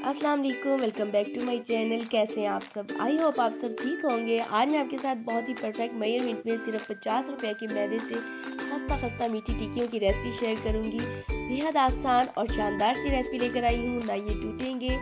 अस्सलाम वालेकुम, welcome back to my channel. कैसे हैं आप सब? आई होप आप सब ठीक होंगे। आज मैं आपके साथ बहुत ही परफेक्ट मेजरमेंट में सिर्फ 50 रुपए के मैदे से खस्ता खस्ता मीठी टिक्कियों की रेसिपी शेयर करूंगी। बेहद आसान और शानदार सी रेसिपी लेकर आई हूँ। ना ये टूटेंगे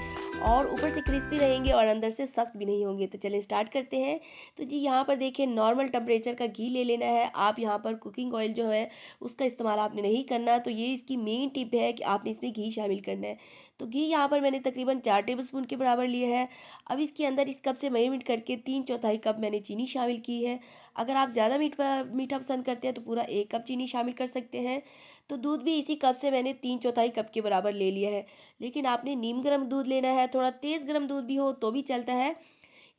और ऊपर से क्रिस्पी रहेंगे और अंदर से सख्त भी नहीं होंगे। तो चलें स्टार्ट करते हैं। तो जी यहाँ पर देखिए, नॉर्मल टेम्परेचर का घी ले लेना है। आप यहाँ पर कुकिंग ऑयल जो है उसका इस्तेमाल आपने नहीं करना। तो ये इसकी मेन टिप है कि आपने इसमें घी शामिल करना है। तो घी यहाँ पर मैंने तकरीबन 4 टेबलस्पून के बराबर लिया है। अब इसके अंदर इस कप से मेजरमेंट करके 3/4 कप मैंने चीनी शामिल की है। अगर आप ज़्यादा मीठा पसंद करते हैं तो पूरा 1 कप चीनी शामिल कर सकते हैं। तो दूध भी इसी कप से मैंने 3/4 कप के बराबर ले लिया है। लेकिन आपने नीम गर्म दूध लेना है, थोड़ा तेज़ गर्म दूध भी हो तो भी चलता है।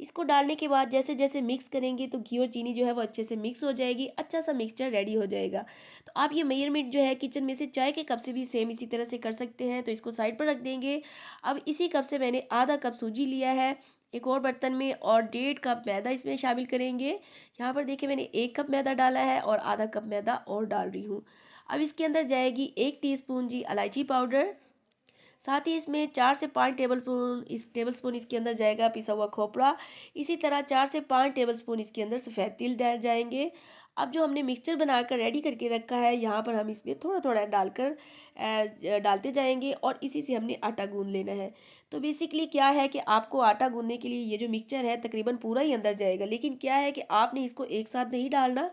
इसको डालने के बाद जैसे जैसे मिक्स करेंगे तो घी और चीनी जो है वो अच्छे से मिक्स हो जाएगी, अच्छा सा मिक्सचर रेडी हो जाएगा। तो आप ये मेजरमेंट जो है किचन में से चाय के कप से भी सेम इसी तरह से कर सकते हैं। तो इसको साइड पर रख देंगे। अब इसी कप से मैंने आधा कप सूजी लिया है एक और बर्तन में, और 1.5 कप मैदा इसमें शामिल करेंगे। यहाँ पर देखिए, मैंने 1 कप मैदा डाला है और आधा कप मैदा और डाल रही हूँ। अब इसके अंदर जाएगी 1 टीस्पून जी इलायची पाउडर। साथ ही इसमें 4 से 5 टेबलस्पून इसके अंदर जाएगा पिसा हुआ खोपरा। इसी तरह 4 से 5 टेबलस्पून इसके अंदर सफ़ेद तिल डाल जाएंगे। अब जो हमने मिक्सचर बनाकर रेडी करके रखा है, यहाँ पर हम इसमें थोड़ा थोड़ा डालकर डालते जाएंगे और इसी से हमने आटा गूंद लेना है। तो बेसिकली क्या है कि आपको आटा गूंदने के लिए ये जो मिक्सचर है तकरीबन पूरा ही अंदर जाएगा। लेकिन क्या है कि आपने इसको एक साथ नहीं डालना,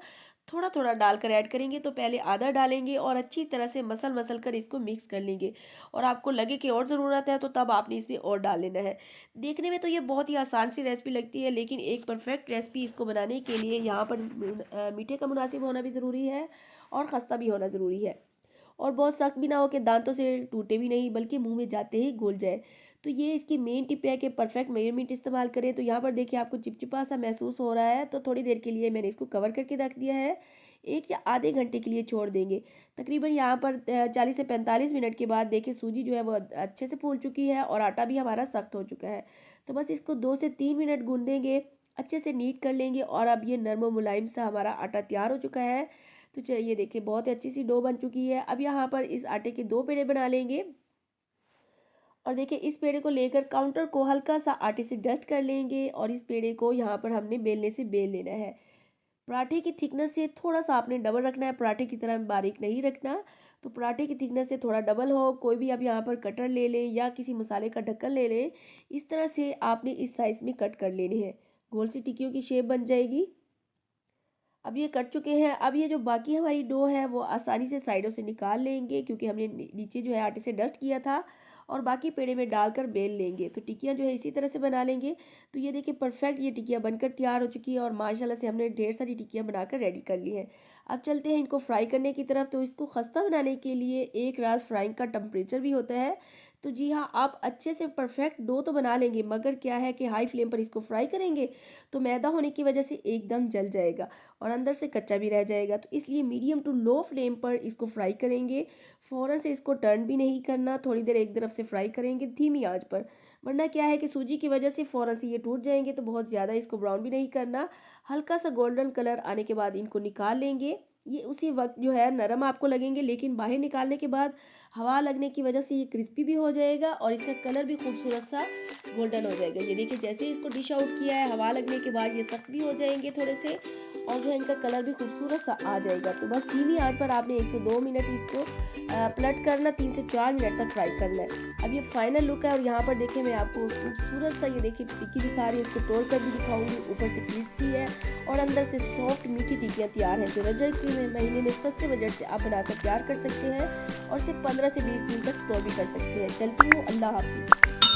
थोड़ा थोड़ा डालकर ऐड करेंगे। तो पहले आधा डालेंगे और अच्छी तरह से मसल मसल कर इसको मिक्स कर लेंगे। और आपको लगे कि और ज़रूरत है तो तब आपने इसमें और डाल लेना है। देखने में तो ये बहुत ही आसान सी रेसिपी लगती है, लेकिन एक परफेक्ट रेसिपी इसको बनाने के लिए यहाँ पर मीठे का मुनासिब होना भी ज़रूरी है और ख़स्ता भी होना ज़रूरी है। और बहुत सख्त भी ना हो कि दांतों से टूटे भी नहीं, बल्कि मुंह में जाते ही घुल जाए। तो ये इसकी मेन टिप है कि परफेक्ट मेजरमेंट इस्तेमाल करें। तो यहाँ पर देखिए, आपको चिपचिपा सा महसूस हो रहा है, तो थोड़ी देर के लिए मैंने इसको कवर करके रख दिया है। 1 या आधे घंटे के लिए छोड़ देंगे। तकरीबन यहाँ पर 40 से 45 मिनट के बाद देखिए, सूजी जो है वो अच्छे से फूल चुकी है और आटा भी हमारा सख्त हो चुका है। तो बस इसको 2 से 3 मिनट गूंदेंगे, अच्छे से नीट कर लेंगे और अब ये नरम और मुलायम सा हमारा आटा तैयार हो चुका है। तो चलिए देखिए, बहुत ही अच्छी सी डो बन चुकी है। अब यहाँ पर इस आटे के 2 पेड़े बना लेंगे और देखिए, इस पेड़े को लेकर काउंटर को हल्का सा आटे से डस्ट कर लेंगे और इस पेड़े को यहाँ पर हमने बेलने से बेल लेना है। पराठे की थिकनेस से थोड़ा सा आपने डबल रखना है, पराठे की तरह बारीक नहीं रखना। तो पराठे की थिकनेस से थोड़ा डबल हो। कोई भी अब यहाँ पर कटर ले लें या किसी मसाले का ढक्कन ले लें, इस तरह से आपने इस साइज़ में कट कर लेने हैं। गोल सी टिक्कियों की शेप बन जाएगी। अब ये कट चुके हैं। अब ये जो बाकी हमारी डो है वो आसानी से साइडों से निकाल लेंगे, क्योंकि हमने नीचे जो है आटे से डस्ट किया था, और बाकी पेड़े में डालकर बेल लेंगे। तो टिक्कियाँ जो है इसी तरह से बना लेंगे। तो ये देखिए, परफेक्ट ये टिक्कियाँ बनकर तैयार हो चुकी है और माशाल्लाह से हमने ढेर सारी टिक्कियाँ बनाकर रेडी कर ली हैं। अब चलते हैं इनको फ्राई करने की तरफ। तो इसको खस्ता बनाने के लिए एक राज फ्राइंग का टेम्परेचर भी होता है। तो जी हाँ, आप अच्छे से परफेक्ट डो तो बना लेंगे, मगर क्या है कि हाई फ्लेम पर इसको फ्राई करेंगे तो मैदा होने की वजह से एकदम जल जाएगा और अंदर से कच्चा भी रह जाएगा। तो इसलिए मीडियम टू लो फ्लेम पर इसको फ्राई करेंगे। फ़ौरन से इसको टर्न भी नहीं करना, थोड़ी देर एक तरफ से फ्राई करेंगे धीमी आंच पर। वरना क्या है कि सूजी की वजह से फ़ौरन से ये टूट जाएंगे। तो बहुत ज़्यादा इसको ब्राउन भी नहीं करना। हल्का सा गोल्डन कलर आने के बाद इनको निकाल लेंगे। ये उसी वक्त जो है नरम आपको लगेंगे, लेकिन बाहर निकालने के बाद हवा लगने की वजह से ये क्रिस्पी भी हो जाएगा और इसका कलर भी खूबसूरत सा गोल्डन हो जाएगा। ये देखिए, जैसे इसको डिश आउट किया है, हवा लगने के बाद ये सख्त भी हो जाएंगे थोड़े से, और जो है इनका कलर भी खूबसूरत सा आ जाएगा। तो बस धीमी आंच पर आपने 1 से 2 मिनट इसको पलट करना, 3 से 4 मिनट तक फ्राई करना है। अब ये फाइनल लुक है और यहाँ पर देखिए, मैं आपको खूबसूरत सा ये देखिए टिक्की दिखा रही हूँ। इसको तोड़ कर भी दिखाऊंगी। ऊपर से क्रिस्पी है और अंदर से सॉफ्ट मीठी टिक्कियाँ तैयार हैं, जो रजब के महीने में सस्ते बजट से आप बनाकर तैयार कर सकते हैं और सिर्फ 15 से 20 दिन तक स्टोर भी कर सकते हैं। चलती हूँ, अल्लाह हाफिज़।